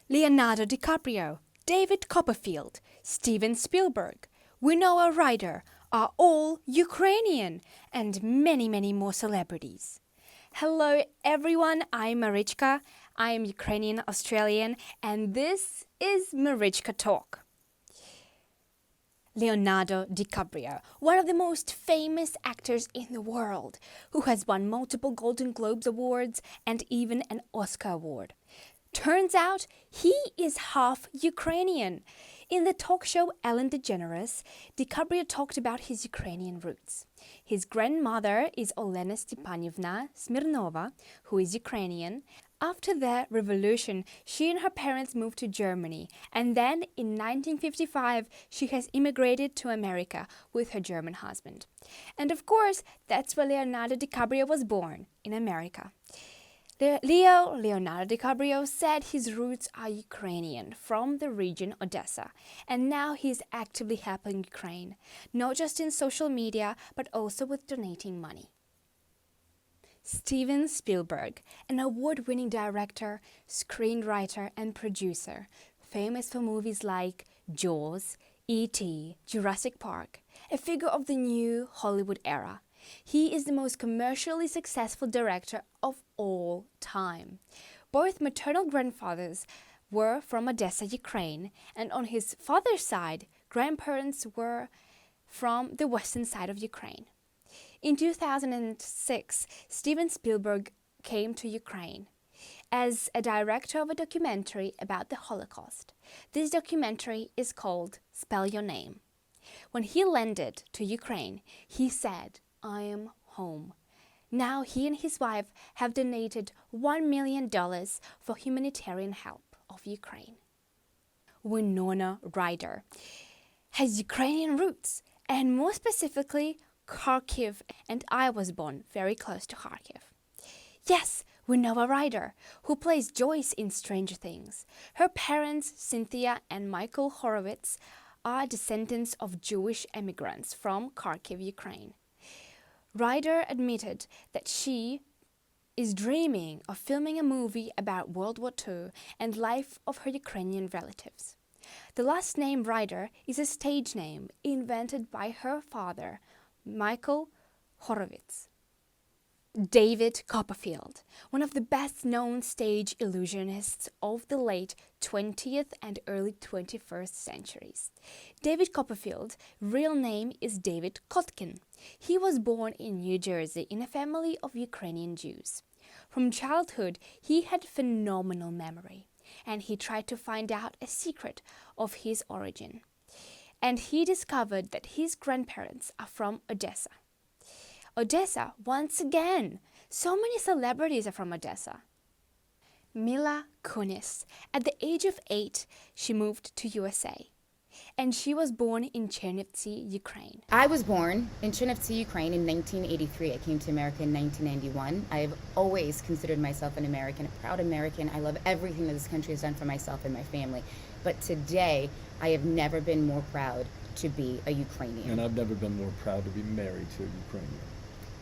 Leonardo DiCaprio, David Copperfield, Steven Spielberg, Winona Ryder are all Ukrainian, and many, many more celebrities. Hello everyone, I'm Marichka. I am Ukrainian Australian, and this is Marichka Talk. Leonardo DiCaprio, one of the most famous actors in the world, who has won multiple Golden Globes awards and even an Oscar award. Turns out he is half Ukrainian. In the talk show Ellen DeGeneres, DiCaprio talked about his Ukrainian roots. His grandmother is Olena Stepanivna Smirnova, who is Ukrainian. After the revolution, she and her parents moved to Germany, and then in 1955 she has immigrated to America with her German husband. And of course, that's where Leonardo DiCaprio was born, in America. Leonardo DiCaprio said his roots are Ukrainian, from the region Odessa, and now he's actively helping Ukraine, not just in social media, but also with donating money. Steven Spielberg, an award-winning director, screenwriter, and producer, famous for movies like Jaws, E.T., Jurassic Park, a figure of the new Hollywood era. He is the most commercially successful director of all time. Both maternal grandfathers were from Odessa, Ukraine, and on his father's side, grandparents were from the western side of Ukraine. In 2006, Steven Spielberg came to Ukraine as a director of a documentary about the Holocaust. This documentary is called Spell Your Name. When he landed to Ukraine, he said, "I am home." Now he and his wife have donated $1 million for humanitarian help of Ukraine. Winona Ryder has Ukrainian roots, and more specifically, Kharkiv, and I was born very close to Kharkiv. Yes, Winona Ryder, who plays Joyce in Stranger Things. Her parents, Cynthia and Michael Horowitz, are descendants of Jewish immigrants from Kharkiv, Ukraine. Ryder admitted that she is dreaming of filming a movie about World War II and life of her Ukrainian relatives. The last name Ryder is a stage name invented by her father, Michael Horowitz. David Copperfield, one of the best-known stage illusionists of the late 20th and early 21st centuries. David Copperfield's real name is David Kotkin. He was born in New Jersey in a family of Ukrainian Jews. From childhood, he had phenomenal memory, and he tried to find out a secret of his origin. And he discovered that his grandparents are from Odessa. Odessa, once again! So many celebrities are from Odessa. Milla Kunis. At the age of 8, she moved to USA. And she was born in Chernivtsi, Ukraine. I was born in Chernivtsi, Ukraine in 1983. I came to America in 1991. I have always considered myself an American, a proud American. I love everything that this country has done for myself and my family. But today, I have never been more proud to be a Ukrainian. And I've never been more proud to be married to a Ukrainian.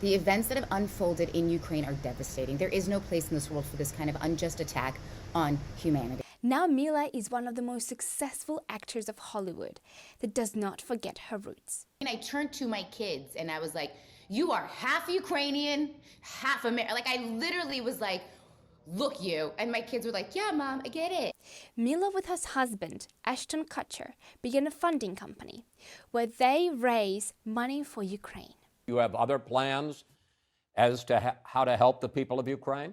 The events that have unfolded in Ukraine are devastating. There is no place in this world for this kind of unjust attack on humanity. Now Milla is one of the most successful actors of Hollywood that does not forget her roots. And I turned to my kids and I was like, you are half Ukrainian, half American. Like, I literally was like, look you. And my kids were like, yeah, Mom, I get it. Milla with her husband, Ashton Kutcher, began a funding company where they raise money for Ukraine. You have other plans as to how to help the people of Ukraine?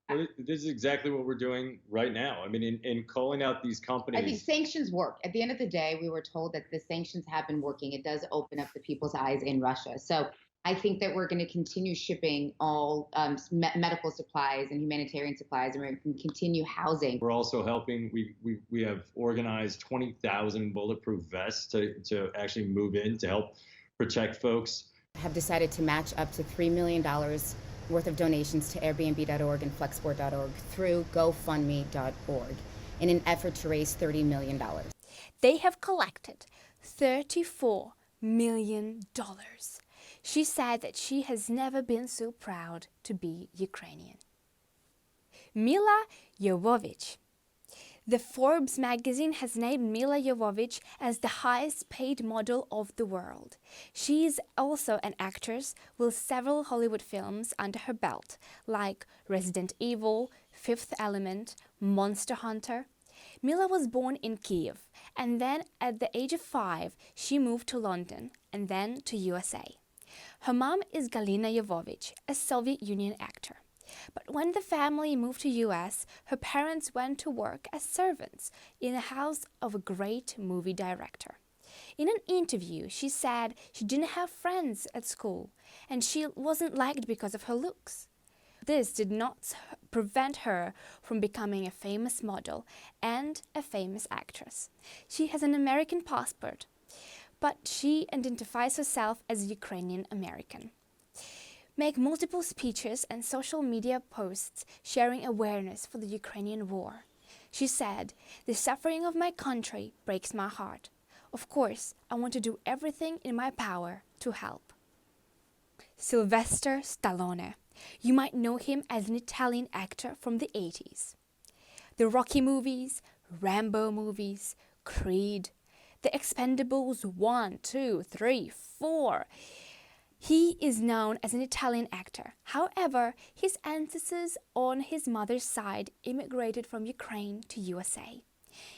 Well, this is exactly what we're doing right now. I mean, in calling out these companies. I think sanctions work. At the end of the day, we were told that the sanctions have been working. It does open up the people's eyes in Russia. So I think that we're going to continue shipping all medical supplies and humanitarian supplies, and we're going to continue housing. We're also helping. We have organized 20,000 bulletproof vests to actually move in to help protect folks. Have decided to match up to $3 million worth of donations to Airbnb.org and Flexport.org through GoFundMe.org in an effort to raise $30 million. They have collected $34 million. She said that she has never been so proud to be Ukrainian. Milla Jovovich. The Forbes magazine has named Milla Jovovich as the highest paid model of the world. She is also an actress with several Hollywood films under her belt, like Resident Evil, Fifth Element, Monster Hunter. Milla was born in Kiev, and then at the age of 5, she moved to London and then to USA. Her mom is Galina Jovovich, a Soviet Union actor. But when the family moved to US, her parents went to work as servants in the house of a great movie director. In an interview, she said she didn't have friends at school and she wasn't liked because of her looks. This did not prevent her from becoming a famous model and a famous actress. She has an American passport, but she identifies herself as Ukrainian American. Make multiple speeches and social media posts sharing awareness for the Ukrainian war. She said, "The suffering of my country breaks my heart. Of course, I want to do everything in my power to help." Sylvester Stallone. You might know him as an Italian actor from the 80s. The Rocky movies, Rambo movies, Creed, The Expendables 1, 2, 3, 4. He is known as an Italian actor. However, his ancestors on his mother's side immigrated from Ukraine to USA.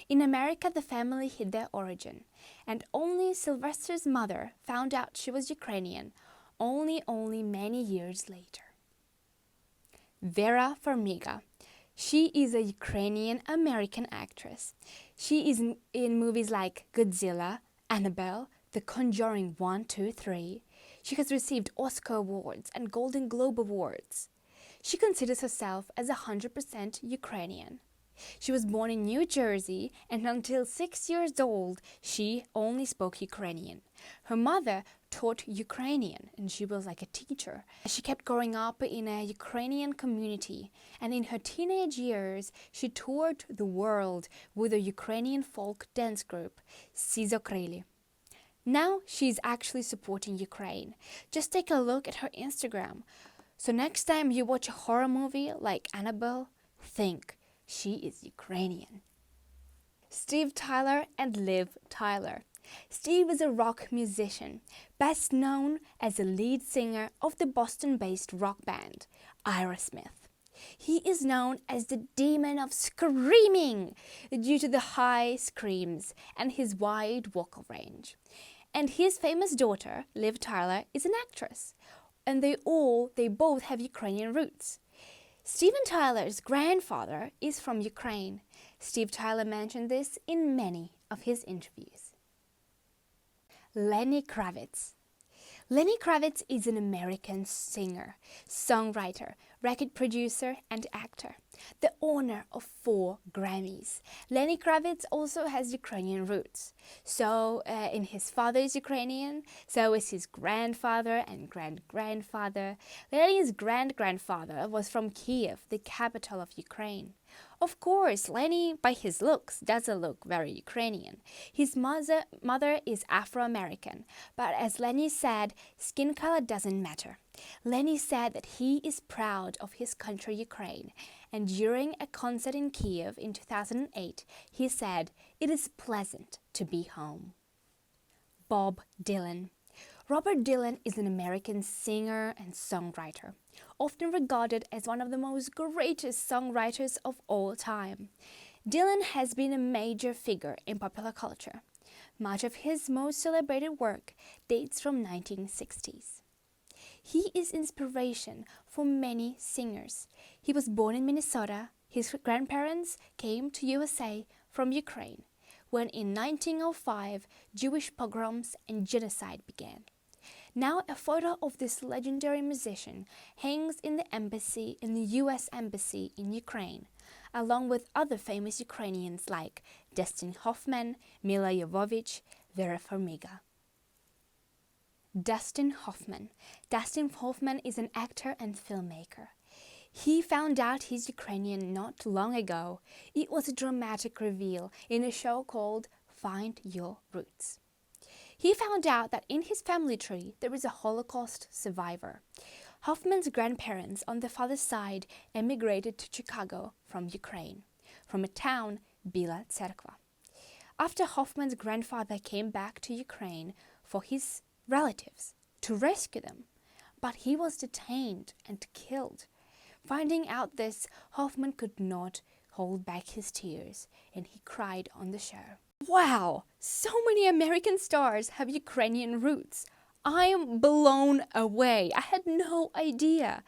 In America, the family hid their origin, and only Sylvester's mother found out she was Ukrainian only many years later. Vera Farmiga. She is a Ukrainian-American actress. She is in movies like Godzilla, Annabelle, The Conjuring 1, 2, 3. She has received Oscar awards and Golden Globe awards. She considers herself as 100% Ukrainian. She was born in New Jersey, and until 6 years old, she only spoke Ukrainian. Her mother taught Ukrainian, and she was like a teacher. She kept growing up in a Ukrainian community, and in her teenage years, she toured the world with a Ukrainian folk dance group, Sizokrili. Now she's actually supporting Ukraine. Just take a look at her Instagram. So next time you watch a horror movie like Annabelle, think she is Ukrainian. Steve Tyler and Liv Tyler. Steve is a rock musician, best known as the lead singer of the Boston-based rock band, Aerosmith. He is known as the demon of screaming due to the high screams and his wide vocal range. And his famous daughter, Liv Tyler, is an actress. And they both have Ukrainian roots. Steven Tyler's grandfather is from Ukraine. Steve Tyler mentioned this in many of his interviews. Lenny Kravitz. Lenny Kravitz is an American singer, songwriter, record producer, and actor, the owner of 4 Grammys. Lenny Kravitz also has Ukrainian roots. So, in his father is Ukrainian, so is his grandfather and great-grandfather. Lenny's great-grandfather was from Kiev, the capital of Ukraine. Of course, Lenny, by his looks, doesn't look very Ukrainian. His mother is Afro-American, but as Lenny said, skin color doesn't matter. Lenny said that he is proud of his country, Ukraine, and during a concert in Kiev in 2008, he said, "It is pleasant to be home." Bob Dylan. Robert Dylan is an American singer and songwriter, often regarded as one of the most greatest songwriters of all time. Dylan has been a major figure in popular culture. Much of his most celebrated work dates from 1960s. He is inspiration for many singers. He was born in Minnesota. His grandparents came to USA from Ukraine when in 1905 Jewish pogroms and genocide began. Now a photo of this legendary musician hangs in the US Embassy in Ukraine, along with other famous Ukrainians like Dustin Hoffman, Milla Jovovich, Vera Farmiga. Dustin Hoffman. Dustin Hoffman is an actor and filmmaker. He found out he's Ukrainian not long ago. It was a dramatic reveal in a show called Find Your Roots. He found out that in his family tree there is a Holocaust survivor. Hoffman's grandparents on the father's side emigrated to Chicago from Ukraine, from a town, Bila Tserkva. After Hoffman's grandfather came back to Ukraine for his relatives to rescue them, but he was detained and killed. Finding out this, Hoffman could not hold back his tears, and he cried on the show. Wow, so many American stars have Ukrainian roots. I am blown away. I had no idea.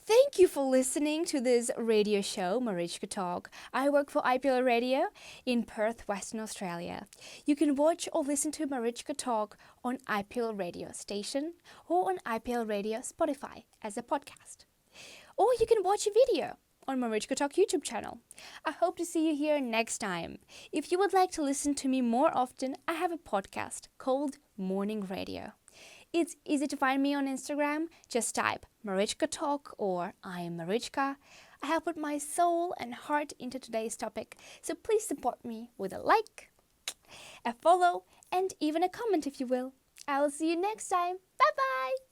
Thank you for listening to this radio show, Marichka Talk. I work for IPL Radio in Perth, Western Australia. You can watch or listen to Marichka Talk on IPL Radio station or on IPL Radio Spotify as a podcast. Or you can watch a video on Marichka Talk YouTube channel. I hope to see you here next time. If you would like to listen to me more often, I have a podcast called Morning Radio. It's easy to find me on Instagram. Just type Marichka Talk or I am Marichka. I have put my soul and heart into today's topic, so please support me with a like, a follow, and even a comment if you will. I'll see you next time. Bye bye!